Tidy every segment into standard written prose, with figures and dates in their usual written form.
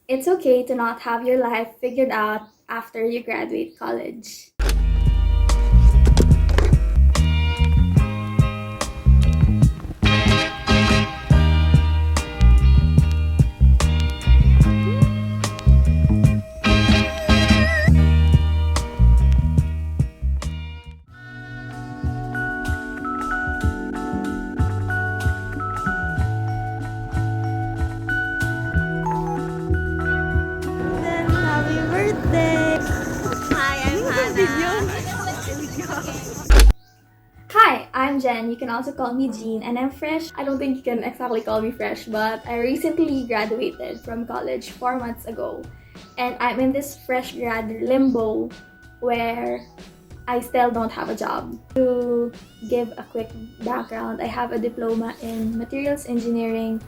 It's okay to not have your life figured out after you graduate college. Then, happy birthday! Hi, I'm Hannah. Hi, I'm Jen. You can also call me Jean, and I'm fresh. I don't think you can exactly call me fresh, but I recently graduated from college 4 months ago. And I'm in this fresh grad limbo where I still don't have a job. To give a quick background, I have a diploma in materials engineering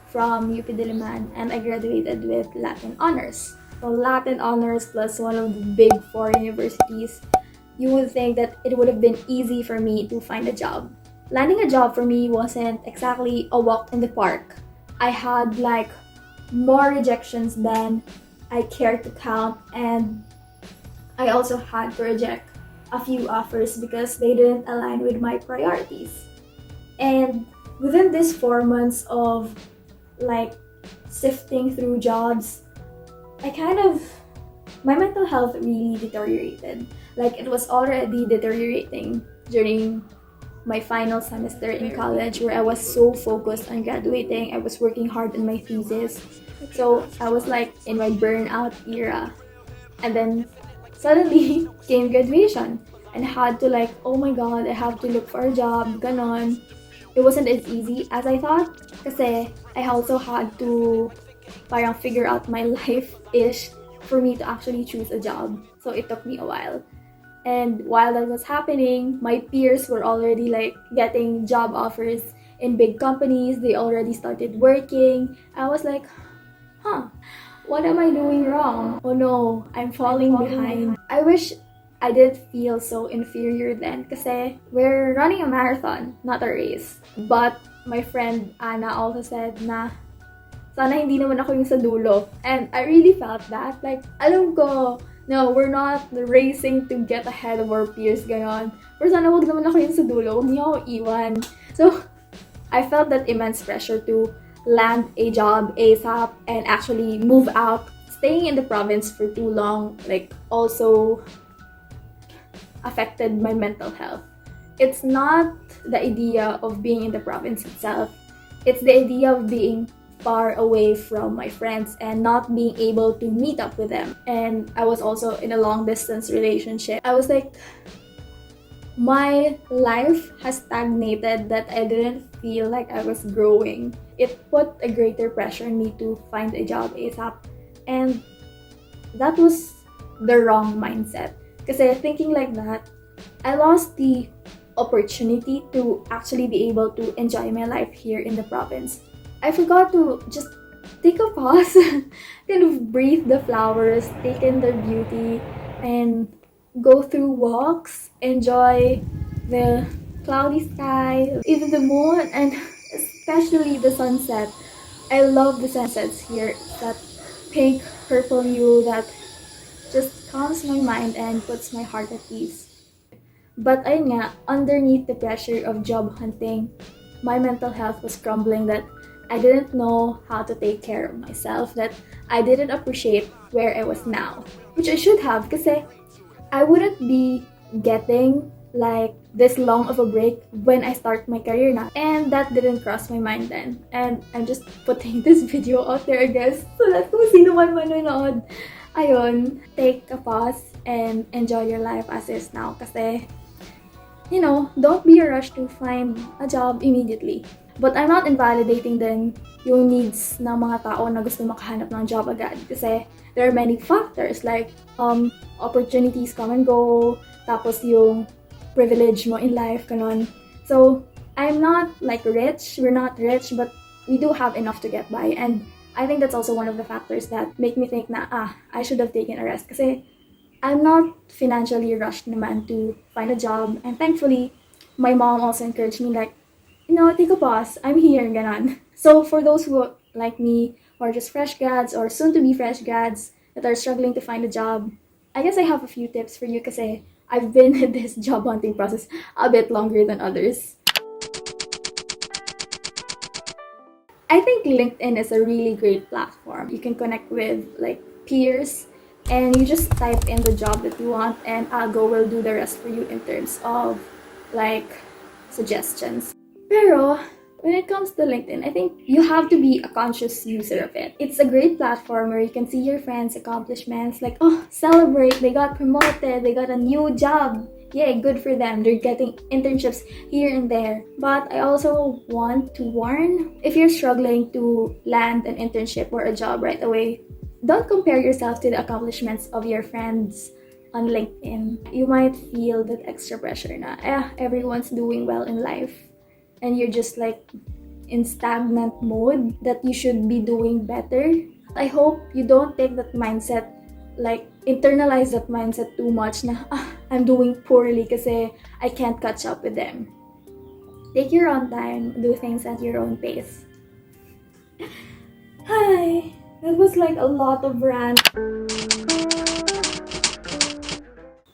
from UP Diliman, and I graduated with Latin honors. So Latin honors plus one of the big four universities, you would think that it would have been easy for me to find a job. Landing a job for me wasn't exactly a walk in the park. I had like more rejections than I cared to count, and I also had to reject a few offers because they didn't align with my priorities. And within these 4 months of like sifting through jobs, I kind of my mental health really deteriorated. Like it was already deteriorating during my final semester in college where I was so focused on graduating. I was working hard on my thesis. So I was like in my burnout era. And then suddenly came graduation and had to like, oh my god, I have to look for a job, ganon. It wasn't as easy as I thought kasi I also had to parang figure out my life-ish for me to actually choose a job. So it took me a while. And while that was happening, my peers were already like getting job offers in big companies. They already started working. I was like, huh, what am I doing wrong? Oh no, I'm falling behind. I wish I didn't feel so inferior then kasi we're running a marathon, not a race. But my friend Anna also said na sana hindi naman ako yung sa dulo. And I really felt that. Like, alam ko, no, we're not racing to get ahead of our peers, ganon. Pero sana wag naman ako yung sa dulo, wag niyo ako iwan. So, I felt that immense pressure to land a job ASAP and actually move out. Staying in the province for too long, like, also affected my mental health. It's not the idea of being in the province itself. It's the idea of being far away from my friends and not being able to meet up with them. And I was also in a long distance relationship. I was like, my life has stagnated that I didn't feel like I was growing. It put a greater pressure on me to find a job ASAP. And that was the wrong mindset. Because thinking like that, I lost the opportunity to actually be able to enjoy my life here in the province. I forgot to just take a pause, kind of breathe the flowers, take in their beauty, and go through walks, enjoy the cloudy sky, even the moon, and especially the sunset. I love the sunsets here. That pink, purple hue that just calms my mind and puts my heart at ease. But ayun nga, underneath the pressure of job hunting, my mental health was crumbling that I didn't know how to take care of myself, that I didn't appreciate where I was now. Which I should have kasi I wouldn't be getting like this long of a break when I start my career now. And that didn't cross my mind then. And I'm just putting this video out there, I guess, so that kung sino man manonood, ayun, take a pause and enjoy your life as is now kasi don't be a rush to find a job immediately. But I'm not invalidating then yung needs ng mga tao na gusto makahanap ng job agad. Kasi there are many factors like opportunities come and go, tapos yung privilege mo in life, kanon. So, I'm not like rich, we're not rich, but we do have enough to get by. And I think that's also one of the factors that make me think na, I should have taken a rest. Kasi I'm not financially rushed naman to find a job. And thankfully, my mom also encouraged me like, take a pause. I'm here, ganon. So for those who like me, who are just fresh grads or soon to be fresh grads that are struggling to find a job, I guess I have a few tips for you kasi I've been in this job hunting process a bit longer than others. I think LinkedIn is a really great platform. You can connect with like peers and you just type in the job that you want and Algo will do the rest for you in terms of like suggestions. Pero when it comes to LinkedIn, I think you have to be a conscious user of it. It's a great platform where you can see your friends' accomplishments, like, oh, celebrate, they got promoted, they got a new job. Yay, good for them. They're getting internships here and there. But I also want to warn, if you're struggling to land an internship or a job right away, don't compare yourself to the accomplishments of your friends on LinkedIn. You might feel that extra pressure na, everyone's doing well in life. And you're just like in stagnant mode that you should be doing better. I hope you don't take that mindset, like internalize that mindset too much na I'm doing poorly kasi I can't catch up with them. Take your own time, do things at your own pace. Hi, that was like a lot of rant.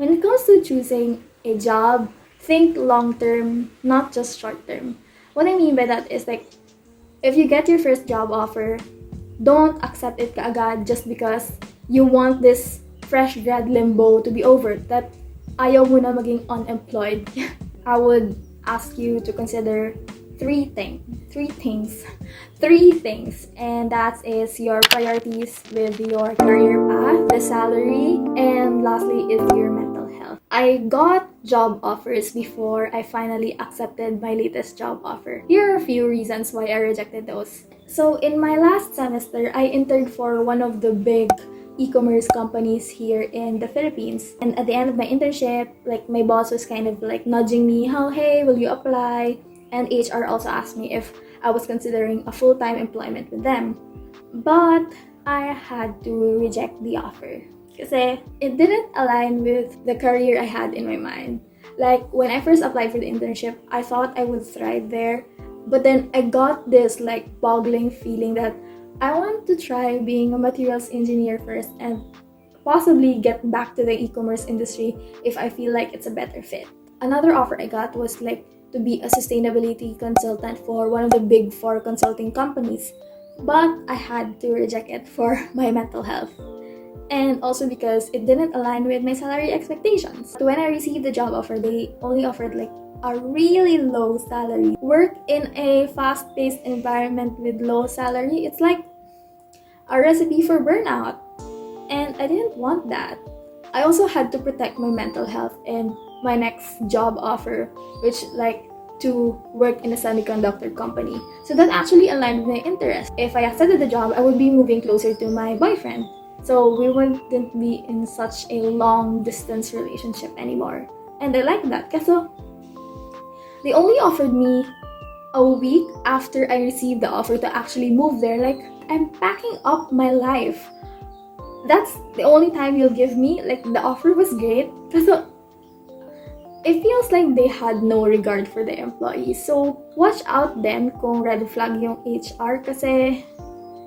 When it comes to choosing a job, think long term, not just short term. What I mean by that is like, if you get your first job offer, don't accept it kaagad just because you want this fresh grad limbo to be over, that ayaw mo na maging unemployed. I would ask you to consider three things, and that is your priorities with your career path, the salary, and lastly is your mental health. I got job offers before I finally accepted my latest job offer. Here are a few reasons why I rejected those. So in my last semester, I interned for one of the big e-commerce companies here in the Philippines. And at the end of my internship, like my boss was kind of like nudging me, how, hey, will you apply? And HR also asked me if I was considering a full-time employment with them. But I had to reject the offer kasi it didn't align with the career I had in my mind. Like when I first applied for the internship, I thought I would thrive there. But then I got this like boggling feeling that I want to try being a materials engineer first and possibly get back to the e-commerce industry if I feel like it's a better fit. Another offer I got was like to be a sustainability consultant for one of the big 4 consulting companies. But I had to reject it for my mental health. And also because it didn't align with my salary expectations. So when I received the job offer, they only offered like a really low salary. Work in a fast-paced environment with low salary, it's like a recipe for burnout. And I didn't want that. I also had to protect my mental health in my next job offer, which like to work in a semiconductor company. So that actually aligned with my interest. If I accepted the job, I would be moving closer to my boyfriend. So we wouldn't be in such a long distance relationship anymore. And I like that. Kaso, they only offered me a week after I received the offer to actually move there. Like, I'm packing up my life. That's the only time you'll give me. Like, the offer was great. So, it feels like they had no regard for the employees. So, watch out then kung red flag yung HR kasi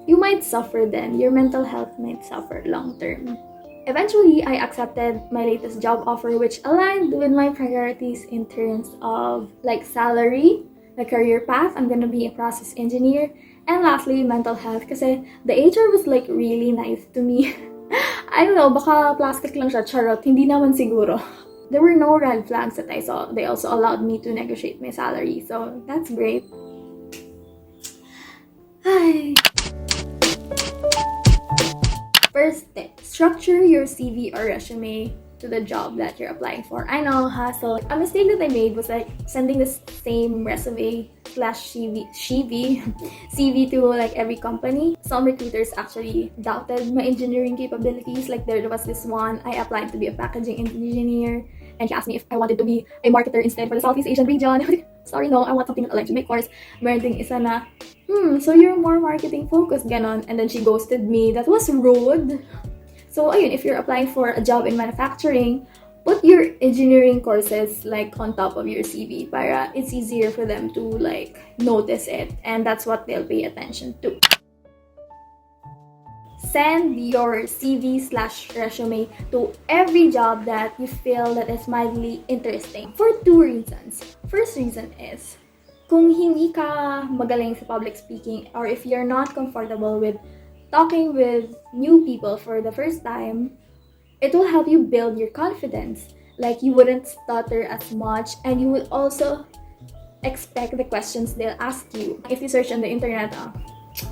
you might suffer then. Your mental health might suffer long term. Eventually, I accepted my latest job offer which aligned with my priorities in terms of like salary, the career path. I'm gonna be a process engineer. And lastly, mental health kasi the HR was like really nice to me. I don't know, baka plastic lang siya, charot, hindi naman siguro. There were no red flags that I saw. They also allowed me to negotiate my salary, so that's great. Hi. First tip, structure your CV or resume to the job that you're applying for. I know, hassle. A mistake that I made was like sending the same resume / CV to like every company. Some recruiters actually doubted my engineering capabilities. Like there was this one, I applied to be a packaging engineer and she asked me if I wanted to be a marketer instead for the Southeast Asian region. Sorry, no, I want something that aligns with my course. Meron ding isa na, so you're more marketing focused, ganon. And then she ghosted me. That was rude. So, ayun, if you're applying for a job in manufacturing, put your engineering courses like on top of your CV para it's easier for them to like notice it. And that's what they'll pay attention to. Send your CV/resume to every job that you feel that is mildly interesting for two reasons. First reason is, kung hindi ka magaling sa public speaking or if you're not comfortable with talking with new people for the first time, it will help you build your confidence. Like, you wouldn't stutter as much and you will also expect the questions they'll ask you. If you search on the internet,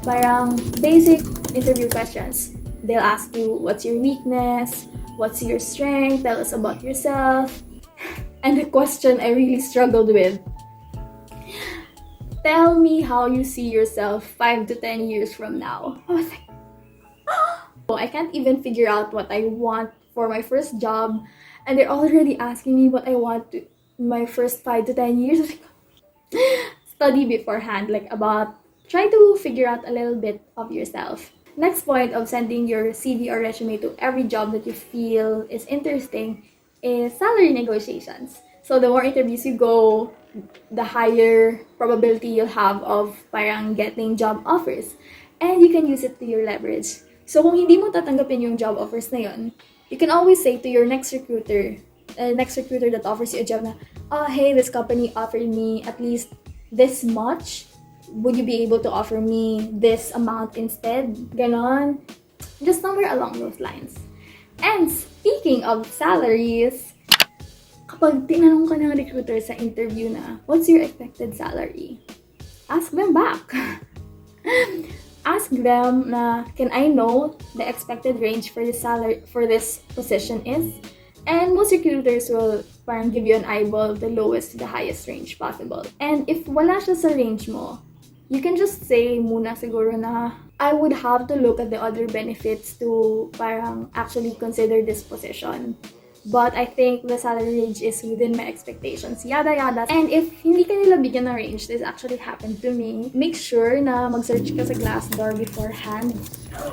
parang basic interview questions. They'll ask you, what's your weakness? What's your strength? Tell us about yourself. And the question I really struggled with, tell me how you see yourself 5 to 10 years from now. I was like, I can't even figure out what I want for my first job, and they're already asking me what I want to my first 5 to 10 years. Study beforehand, like about try to figure out a little bit of yourself. Next point of sending your CV or resume to every job that you feel is interesting is salary negotiations. So the more interviews you go, the higher probability you'll have of parang getting job offers. And you can use it to your leverage. So kung hindi mo tatanggapin yung job offers na yun, you can always say to your next recruiter that offers you a job na, hey, this company offered me at least this much. Would you be able to offer me this amount instead? Ganon. Just somewhere along those lines. And speaking of salaries, kapag tinanong ka ng recruiter sa interview na, what's your expected salary? Ask them back. Ask them na, can I know the expected range for this salary for this position is? And most recruiters will parang give you an eyeball of the lowest to the highest range possible. And if wala siya sa range mo, you can just say muna siguro na, I would have to look at the other benefits to parang actually consider this position. But I think the salary range is within my expectations, yada yada. And if hindi ka nila bigyan ng range, this actually happened to me, make sure na mag-search ka sa Glassdoor beforehand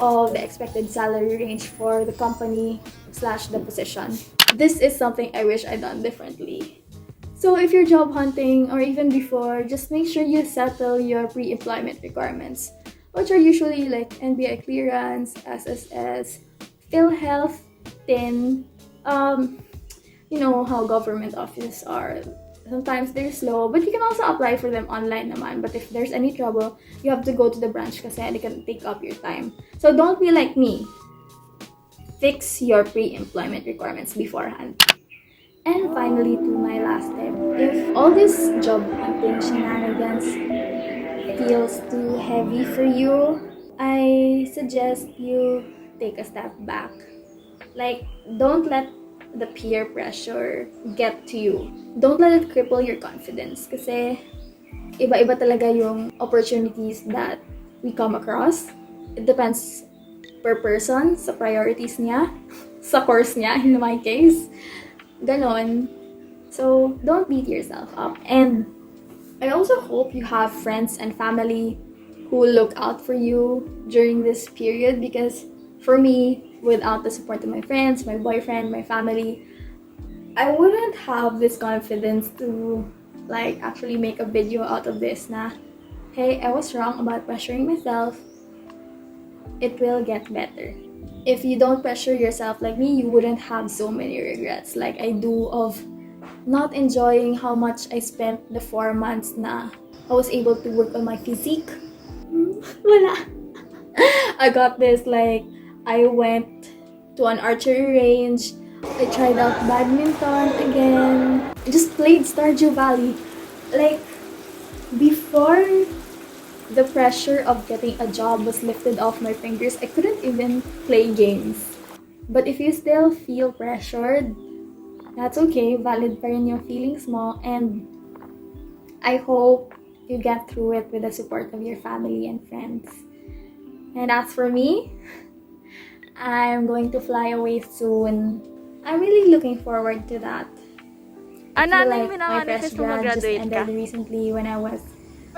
of the expected salary range for the company/the position. This is something I wish I'd done differently. So if you're job hunting or even before, just make sure you settle your pre-employment requirements, which are usually like NBI clearance, SSS, PhilHealth, TIN. You know how government offices are. Sometimes they're slow, but you can also apply for them online naman. But if there's any trouble, you have to go to the branch kasi they can take up your time. So don't be like me. Fix your pre-employment requirements beforehand. And finally, to my last tip, if all this job hunting shenanigans feels too heavy for you, I suggest you take a step back. Like, don't let the peer pressure get to you. Don't let it cripple your confidence kasi iba-iba talaga yung opportunities that we come across. It depends per person, sa priorities niya, sa course niya, in my case. Ganon. So, don't beat yourself up. And I also hope you have friends and family who look out for you during this period because for me, without the support of my friends, my boyfriend, my family, I wouldn't have this confidence to like actually make a video out of this na, hey, I was wrong about pressuring myself. It will get better. If you don't pressure yourself like me, you wouldn't have so many regrets like I do of not enjoying how much I spent the 4 months na I was able to work on my physique. Wala. I got this like, I went to an archery range. I tried out badminton again. I just played Stardew Valley. Like, before the pressure of getting a job was lifted off my fingers, I couldn't even play games. But if you still feel pressured, that's okay. Valid pa rin yung feelings mo. And I hope you get through it with the support of your family and friends. And as for me, I'm going to fly away soon. I'm really looking forward to that. I feel like my fresh grad just ended recently when I was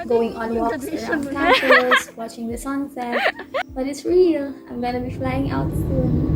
going on walks around campus, watching the sunset. But it's real. I'm gonna be flying out soon.